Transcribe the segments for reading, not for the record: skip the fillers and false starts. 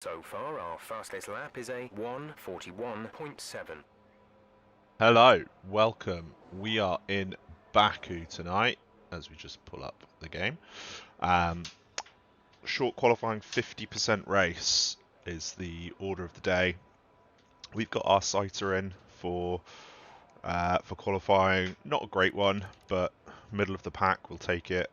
So far, our fastest lap is a 1:41.7. Hello, welcome. We are in Baku tonight, as we just pull up the game. Short qualifying 50% race is the order of the day. We've got our sighter in for qualifying. Not a great one, but middle of the pack, we'll take it.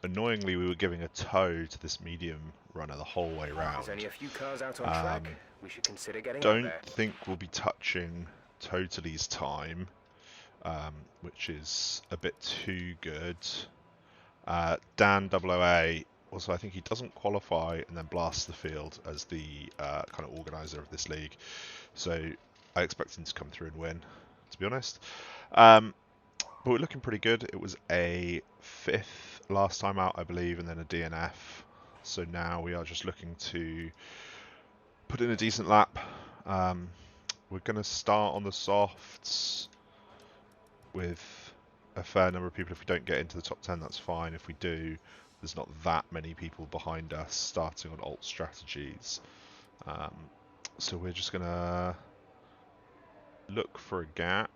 Annoyingly, we were giving a tow to this medium runner the whole way round. There's only a few cars out on track. We should consider getting out Don't there. think we'll be touching Totaly's time, which is a bit too good. Dan 008, also I think he doesn't qualify and then blasts the field as the kind of organizer of this league. So I expect him to come through and win, to be honest. But we're looking pretty good. It was a 5th last time out, I believe, and then a DNF. So now we are just looking to put in a decent lap. We're going to start on the softs with a fair number of people. If we don't get into the top 10, that's fine. If we do, there's not that many people behind us starting on alt strategies. So we're just going to look for a gap,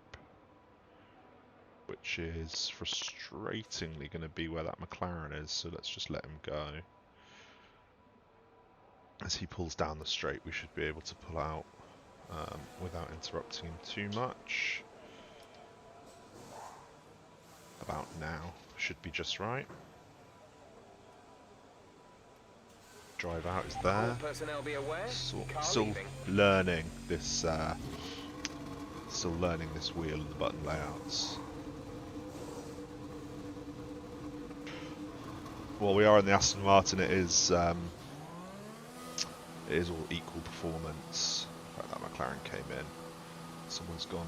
which is frustratingly going to be where that McLaren is. So let's just let him go. As he pulls down the straight, we should be able to pull out without interrupting him too much. About now should be just right. Drive out is there. Still learning this. Still learning this wheel and the button layouts. Well, we are in the Aston Martin. It is all equal performance. In fact, that McLaren came in. Someone's gone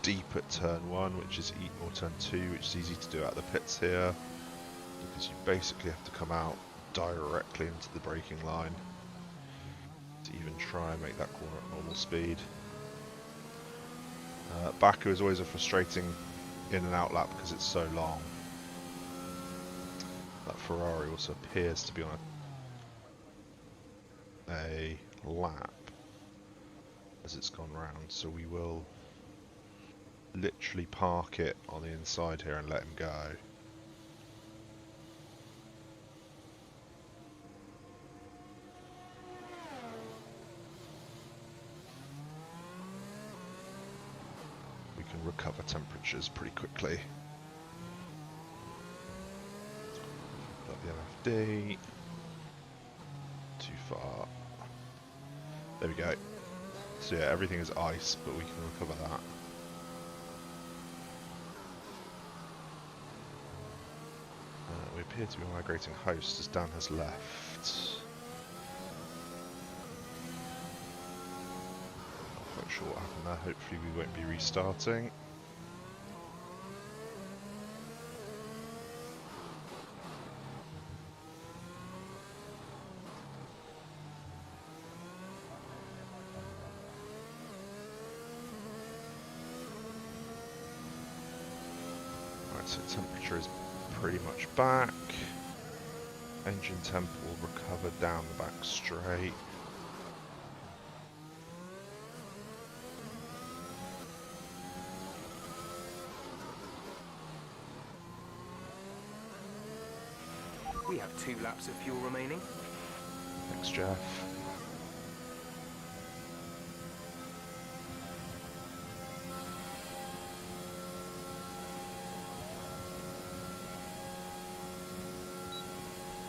deep at turn 1, which is or turn 2, which is easy to do out of the pits here, because you basically have to come out directly into the braking line to even try and make that corner at normal speed. Baku is always a frustrating in and out lap because it's so long. That Ferrari also appears to be on a lap as it's gone round, so we will literally park it on the inside here and let him go. We can recover temperatures pretty quickly. Got the MFD. Too far. There we go. So yeah, everything is ice, but we can recover that. We appear to be migrating host as Dan has left. Not quite sure what happened there. Hopefully we won't be restarting. Right, so temperature is pretty much back. Engine temp will recover down the back straight. We have 2 laps of fuel remaining. Thanks, Jeff.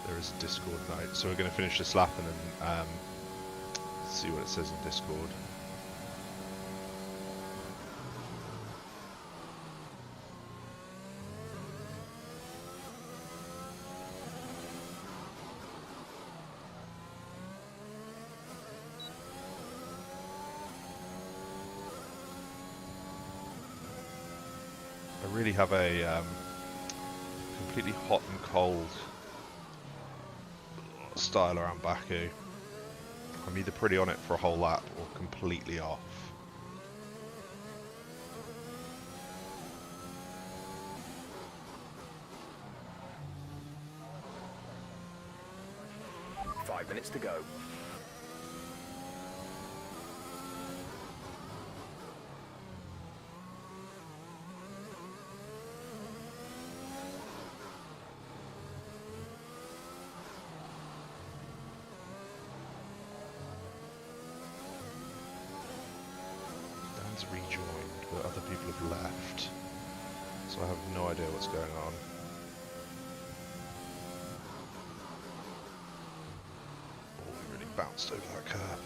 There is a Discord note, so we're going to finish this lap and then see what it says in Discord. I really have a completely hot and cold style around Baku. I'm either pretty on it for a whole lap or completely off. 5 minutes to go. Dan's rejoined, but other people have left. So I have no idea what's going on. Oh, we really bounced over that curb.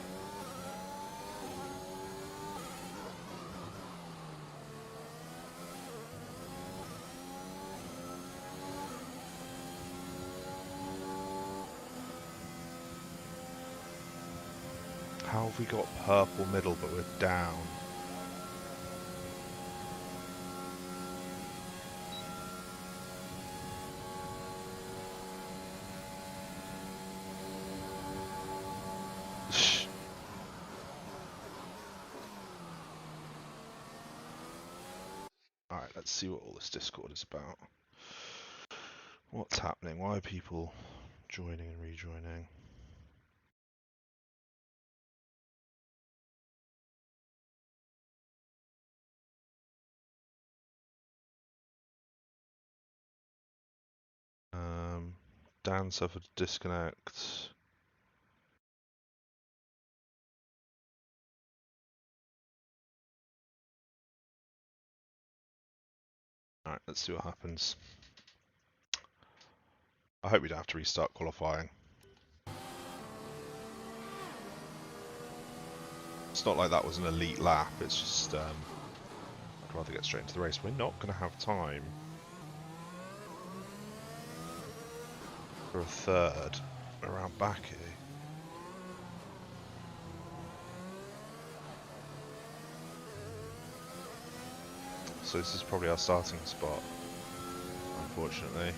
How have we got purple middle but we're down? Alright, let's see what all this Discord is about. What's happening? Why are people joining and rejoining? Dan suffered a disconnect. Alright, let's see what happens. I hope we don't have to restart qualifying. It's not like that was an elite lap, it's just I'd rather get straight into the race. We're not going to have time for a third around Baku. So this is probably our starting spot, unfortunately.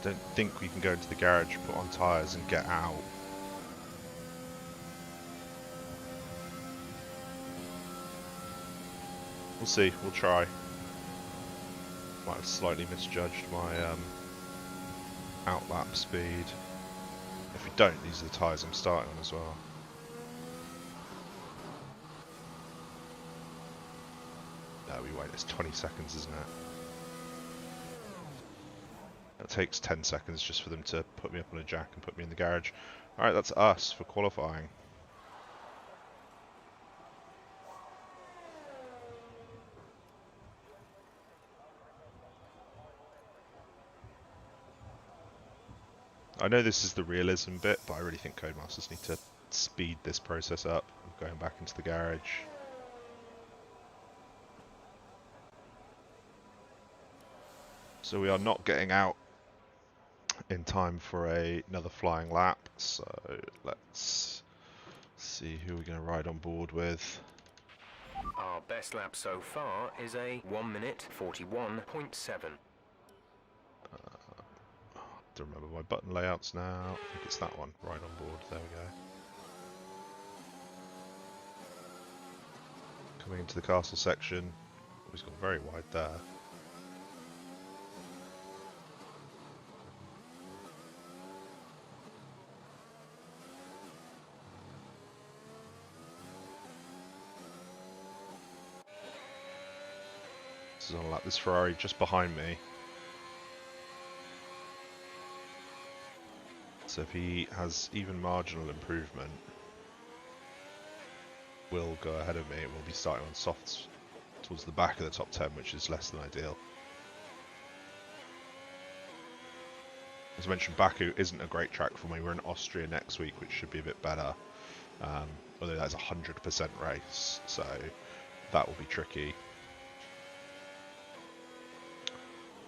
Don't think we can go into the garage, put on tyres and get out. We'll see, we'll try. Might have slightly misjudged my outlap speed. If we don't, these are the tyres I'm starting on as well. No, we won't, it's 20 seconds, isn't it? It takes 10 seconds just for them to put me up on a jack and put me in the garage. Alright, that's us for qualifying. I know this is the realism bit, but I really think Codemasters need to speed this process up, going back into the garage. So we are not getting out in time for another flying lap, so let's see who we're going to ride on board with. Our best lap so far is a 1 minute 41.7. To remember my button layouts now. I think it's that one, right on board. There we go. Coming into the castle section. Oh, he's gone very wide there. This is on a lap. This Ferrari just behind me. So if he has even marginal improvement, will go ahead of me. It will be starting on softs towards the back of the top 10, which is less than ideal. As I mentioned, Baku isn't a great track for me. We're in Austria next week, which should be a bit better. Although that's a 100% race, so that will be tricky.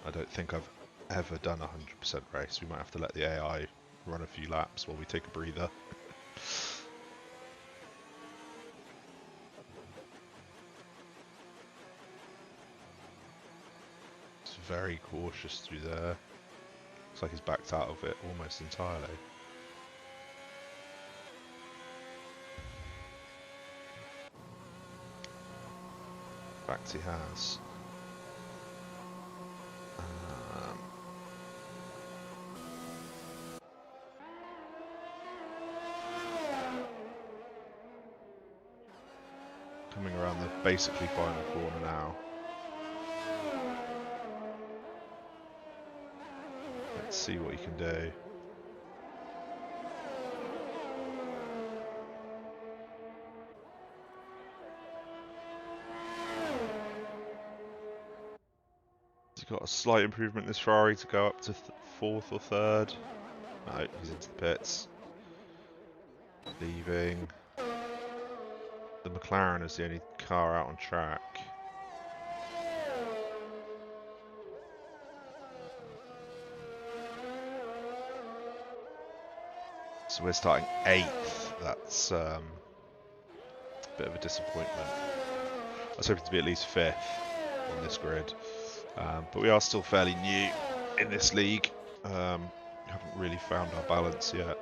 I don't think I've ever done a 100% race. We might have to let the AI run a few laps while we take a breather. It's very cautious through there. Looks like he's backed out of it almost entirely. In fact, he has. Coming around the basically final corner now. Let's see what he can do. He's got a slight improvement in this Ferrari to go up to fourth or third. No, he's into the pits. Leaving. The McLaren is the only car out on track. So we're starting 8th. That's a bit of a disappointment. I was hoping to be at least 5th on this grid. But we are still fairly new in this league. Haven't really found our balance yet.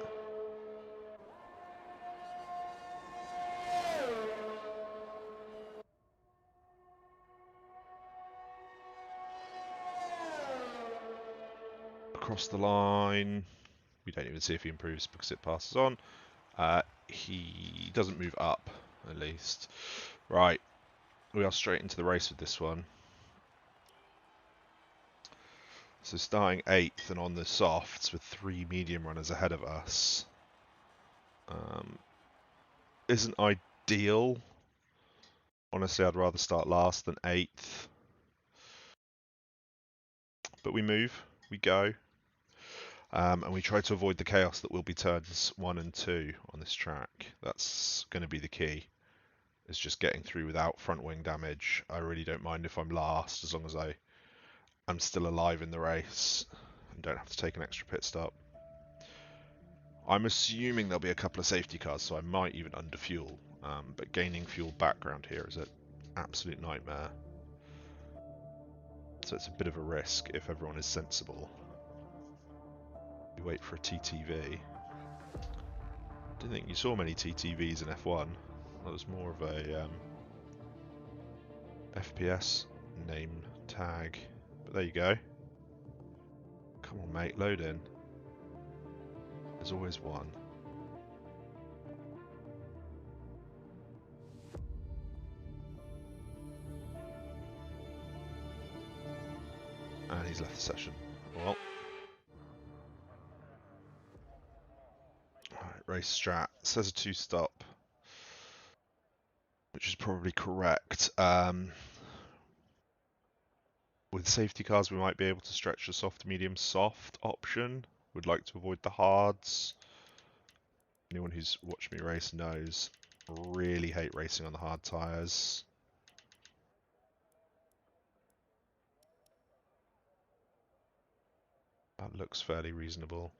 Across the line. We don't even see if he improves because it passes on. He doesn't move up, at least. Right, we are straight into the race with this one. So starting 8th and on the softs with 3 medium runners ahead of us. Isn't ideal. Honestly, I'd rather start last than 8th. But we move, we go. And we try to avoid the chaos that will be turns 1 and 2 on this track. That's going to be the key. Is just getting through without front wing damage. I really don't mind if I'm last, as long as I'm still alive in the race and don't have to take an extra pit stop. I'm assuming there'll be a couple of safety cars, so I might even underfuel. But gaining fuel background here is an absolute nightmare. So it's a bit of a risk if everyone is sensible. We wait for a TTV. Didn't think you saw many TTVs in F1. That was more of a FPS name tag. But there you go. Come on, mate, load in. There's always one. And he's left the session. Well. Alright, race strat. It says a 2-stop. Which is probably correct. With safety cars, we might be able to stretch the soft, medium, soft option. Would like to avoid the hards. Anyone who's watched me race knows I really hate racing on the hard tyres. That looks fairly reasonable.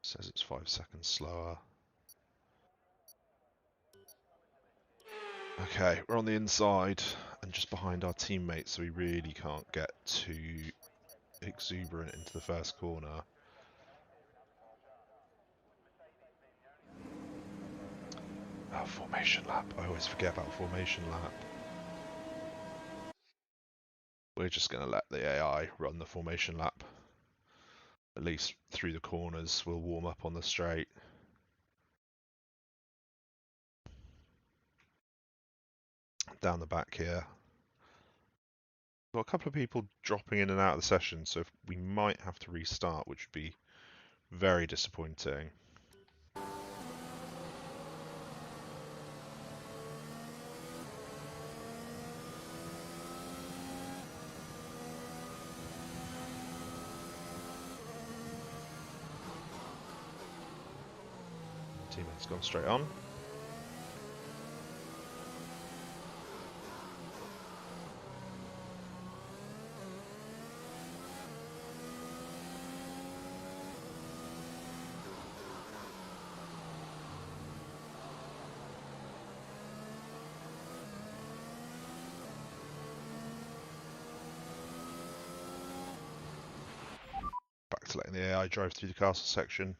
Says it's 5 seconds slower. Okay, we're on the inside and just behind our teammates, so we really can't get too exuberant into the first corner. Oh, formation lap. I always forget about formation lap. We're just going to let the AI run the formation lap. At least through the corners, we'll warm up on the straight. Down the back here. Got a couple of people dropping in and out of the session, so we might have to restart, which would be very disappointing. Teammate's gone straight on. Just letting the AI drive through the castle section.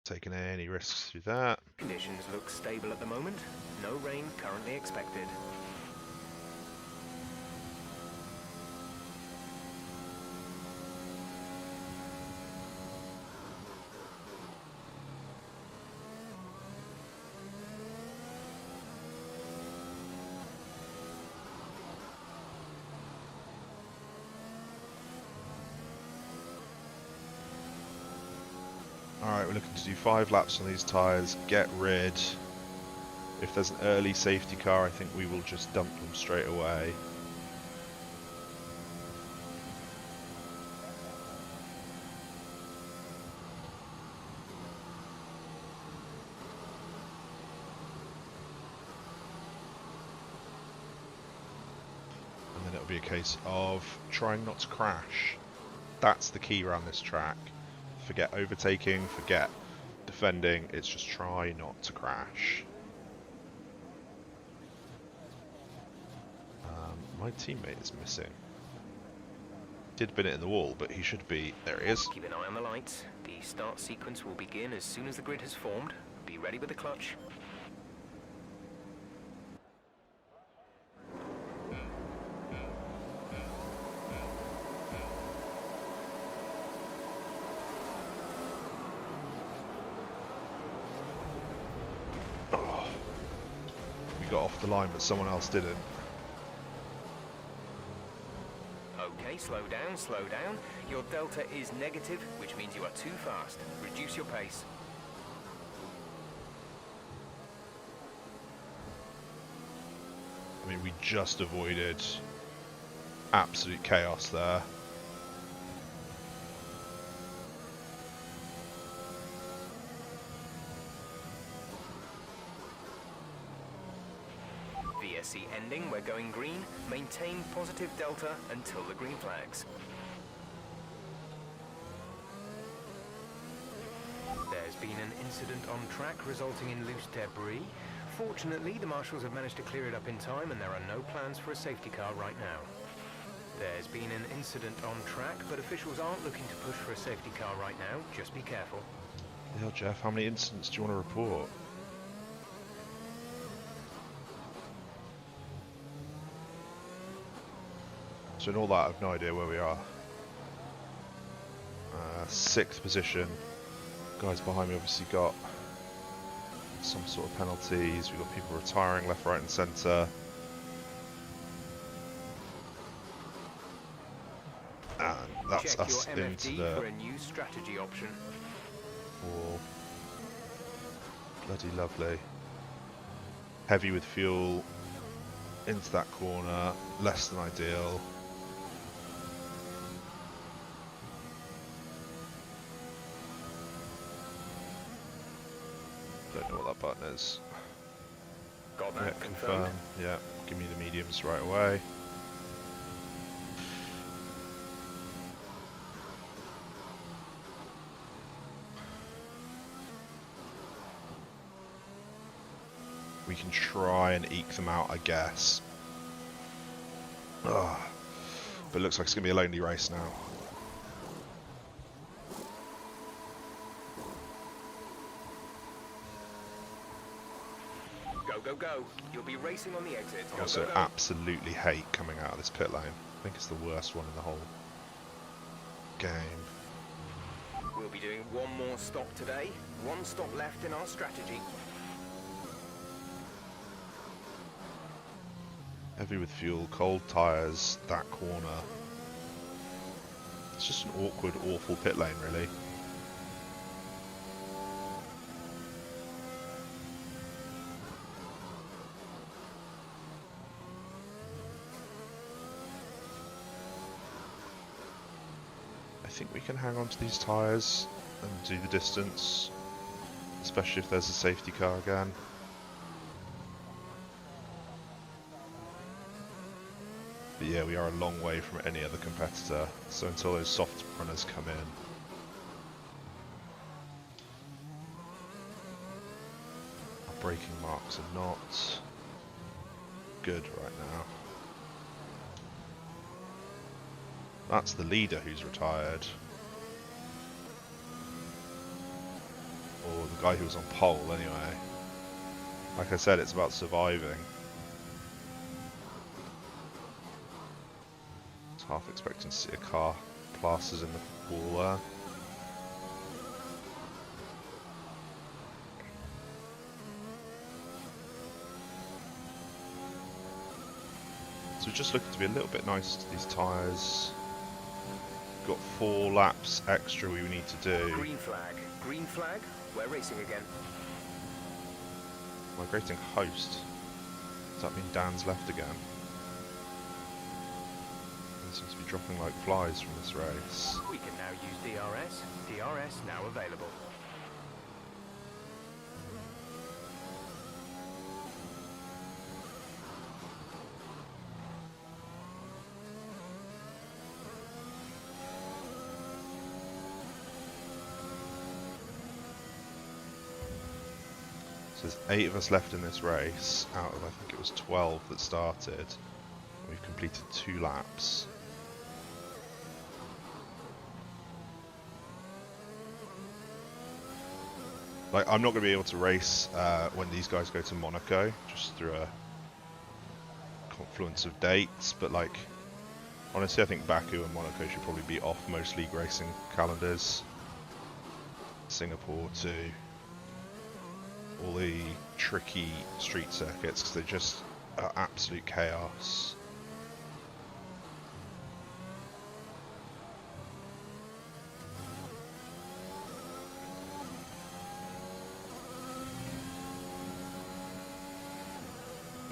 Taking any risks through that. Conditions look stable at the moment. No rain currently expected. Alright, we're looking to do 5 laps on these tyres, get rid. If there's an early safety car, I think we will just dump them straight away. And then it'll be a case of trying not to crash. That's the key around this track. Forget overtaking, forget defending, it's just try not to crash. My teammate is missing. Did bin it in the wall, but he should be... There he is. Keep an eye on the lights. The start sequence will begin as soon as the grid has formed. Be ready with the clutch. Oh. We got off the line, but someone else didn't. Okay, slow down, slow down. Your delta is negative, which means you are too fast. Reduce your pace. I mean, we just avoided absolute chaos there. VSC ending, we're going green. Maintain positive delta until the green flags. There's been an incident on track resulting in loose debris. Fortunately, the marshals have managed to clear it up in time and there are no plans for a safety car right now. There's been an incident on track, but officials aren't looking to push for a safety car right now. Just be careful. Yeah, Jeff, how many incidents do you want to report? So in all that, I've no idea where we are. 6th position. Guys behind me obviously got some sort of penalties. We've got people retiring left, right and centre. And that's Check us your into MFD the for a new strategy option. wall. Bloody lovely. Heavy with fuel. Into that corner. Less than ideal. Don't know what that button is. Got that Yeah, confirmed. Yeah, give me the mediums right away. We can try and eke them out, I guess. Ugh. But it looks like it's going to be a lonely race now. Go, go, go. You'll be racing on the exit. I Go, also go, go. absolutely hate coming out of this pit lane. I think it's the worst one in the whole game. We'll be doing one more stop today. One stop left in our strategy. Heavy with fuel, cold tyres, that corner. It's just an awkward, awful pit lane, really. I think we can hang on to these tyres and do the distance, especially if there's a safety car again. But yeah, we are a long way from any other competitor, so until those soft runners come in. braking marks are not good right now. That's the leader who's retired. Or the guy who was on pole anyway. Like I said, it's about surviving. I was half expecting to see a car plasters in the wall there. So we're just looking to be a little bit nice to these tyres. Got 4 laps extra we need to do. Green flag, we're racing again. Migrating host. Does that mean Dan's left again? He seems to be dropping like flies from this race. We can now use DRS. DRS now available. So there's 8 of us left in this race, out of I think it was 12 that started. We've completed 2 laps. Like, I'm not going to be able to race when these guys go to Monaco, just through a confluence of dates, but like, honestly I think Baku and Monaco should probably be off most league racing calendars. Singapore too. All the tricky street circuits, because they just are absolute chaos.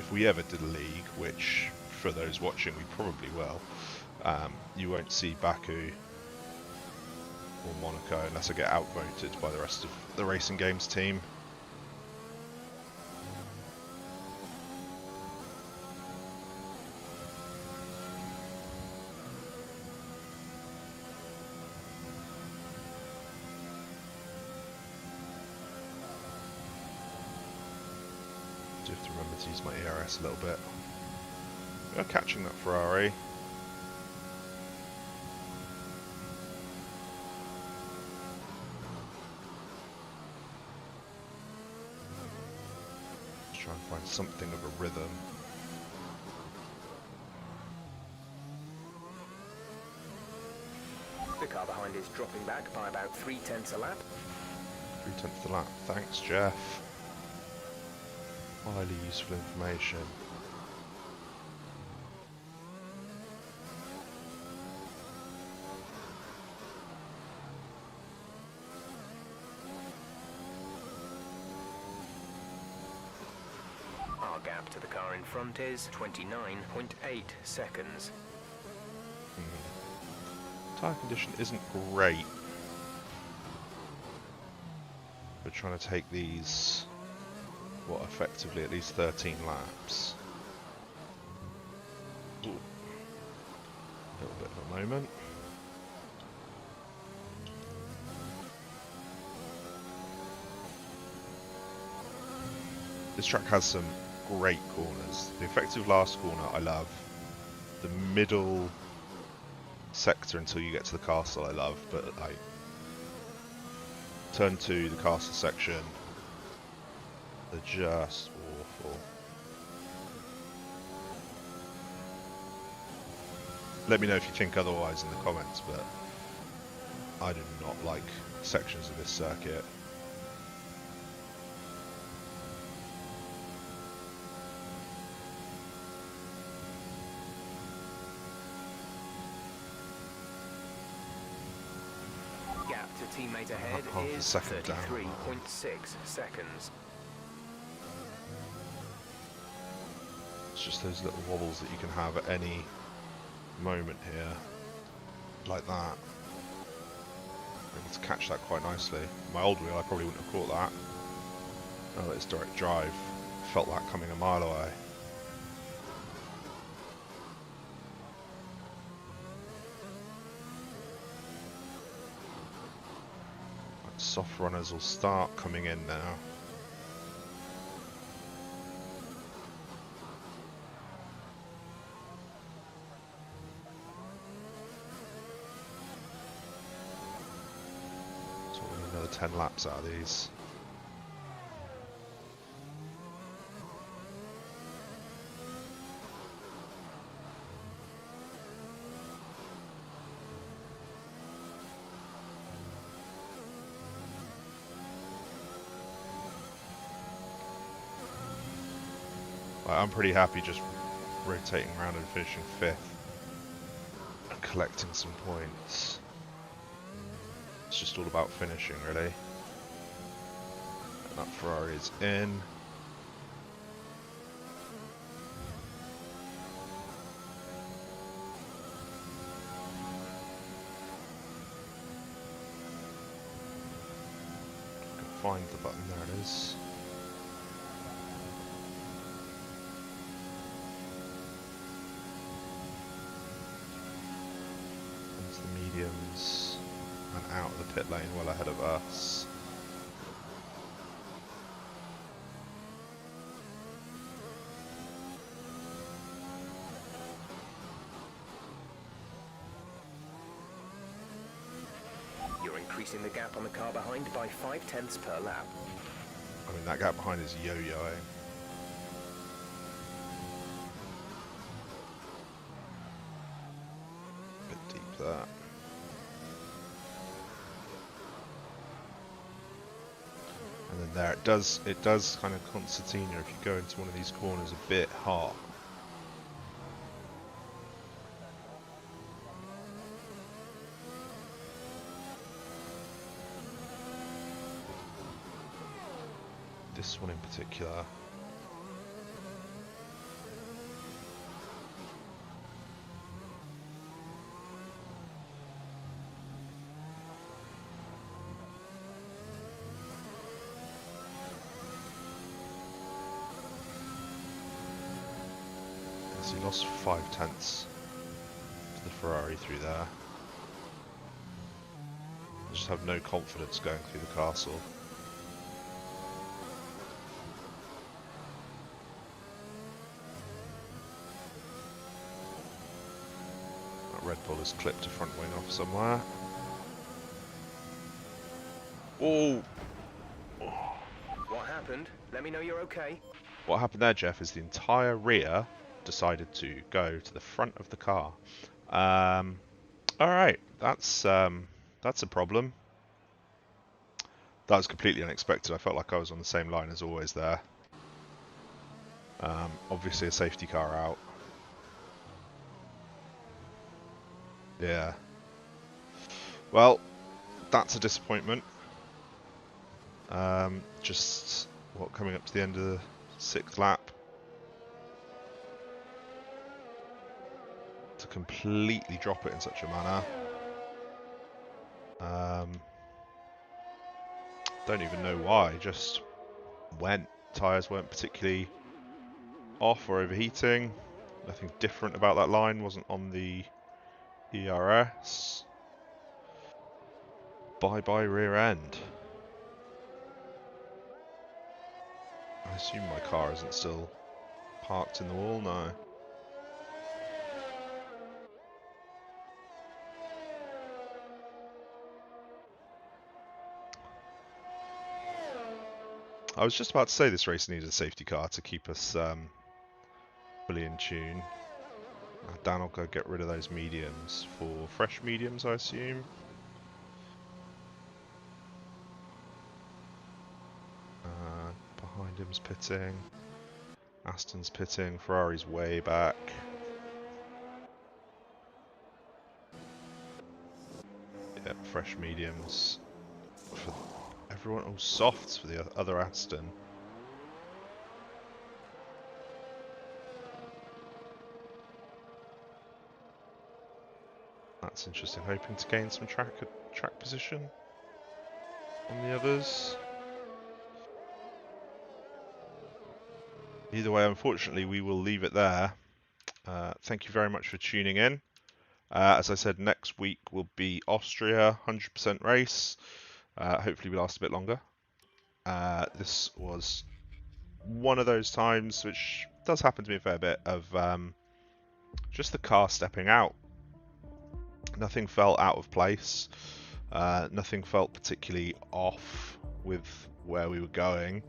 If we ever did a league, which for those watching we probably will, you won't see Baku or Monaco unless I get outvoted by the rest of the Racing Games team. Do have to remember to use my ERS a little bit. We are catching that Ferrari. Let's try and find something of a rhythm. The car behind is dropping back by about 3/10 a lap. 3/10 a lap. Thanks, Jeff. Highly useful information. Our gap to the car in front is 29.8 seconds. Tyre condition isn't great. We're trying to take these, what, effectively at least 13 laps. Ooh. A little bit of a moment. This track has some great corners. The effective last corner I love. The middle sector until you get to the castle I love, but like turn 2, the castle section, they're just awful. Let me know if you think otherwise in the comments, but I do not like sections of this circuit. Gap to teammate ahead Half a is second down. 33.6 seconds. It's just those little wobbles that you can have at any moment here, like that. Able to catch that quite nicely. My old wheel I probably wouldn't have caught that. Oh, it's direct drive. Felt that coming a mile away. Soft runners will start coming in now. another 10 laps out of these. I'm pretty happy just rotating around and finishing 5th and collecting some points. It's just all about finishing, really. And that Ferrari is in. Find the button, there it is. Into the mediums and out of the pit lane well ahead of us. You're increasing the gap on the car behind by 0.5 per lap. I mean, that gap behind is yo-yoing. Bit deep there. And then there, it does kind of concertina if you go into one of these corners a bit hot. This one in particular. Yes, he lost 0.5 to the Ferrari through there. I just have no confidence going through the castle. Red Bull has clipped a front wing off somewhere. Oh! What happened? Let me know you're okay. What happened there, Jeff, is the entire rear decided to go to the front of the car. Alright, that's a problem. That was completely unexpected. I felt like I was on the same line as always there. Obviously a safety car out. Yeah. Well, that's a disappointment. Just, coming up to the end of the 6th lap. To completely drop it in such a manner. Don't even know why, just went. Tyres weren't particularly off or overheating. Nothing different about that line, wasn't on the ERS. Bye-bye rear end. I assume my car isn't still parked in the wall now. I was just about to say this race needed a safety car to keep us fully in tune. Dan will go get rid of those mediums for fresh mediums, I assume. Behind him's pitting. Aston's pitting. Ferrari's way back. Yep, fresh mediums for everyone. Oh, softs for the other Aston. That's interesting. Hoping to gain some track position on the others. Either way, unfortunately, we will leave it there. Thank you very much for tuning in. As I said, next week will be Austria, 100% race. Hopefully we last a bit longer. This was one of those times, which does happen to me a fair bit, of just the car stepping out. Nothing felt out of place. Nothing felt particularly off with where we were going.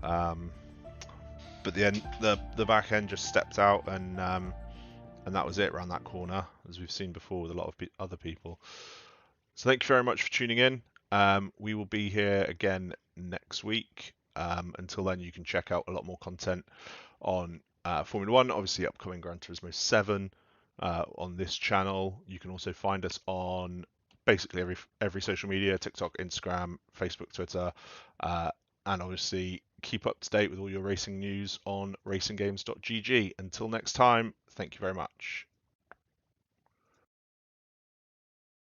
But the back end just stepped out, and that was it around that corner, as we've seen before with a lot of other people. So thank you very much for tuning in. We will be here again next week. Until then, you can check out a lot more content on Formula One, obviously upcoming Gran Turismo 7 on this channel. You can also find us on basically every social media: TikTok, Instagram, Facebook, Twitter, and obviously keep up to date with all your racing news on racinggames.gg. Until next time, thank you very much.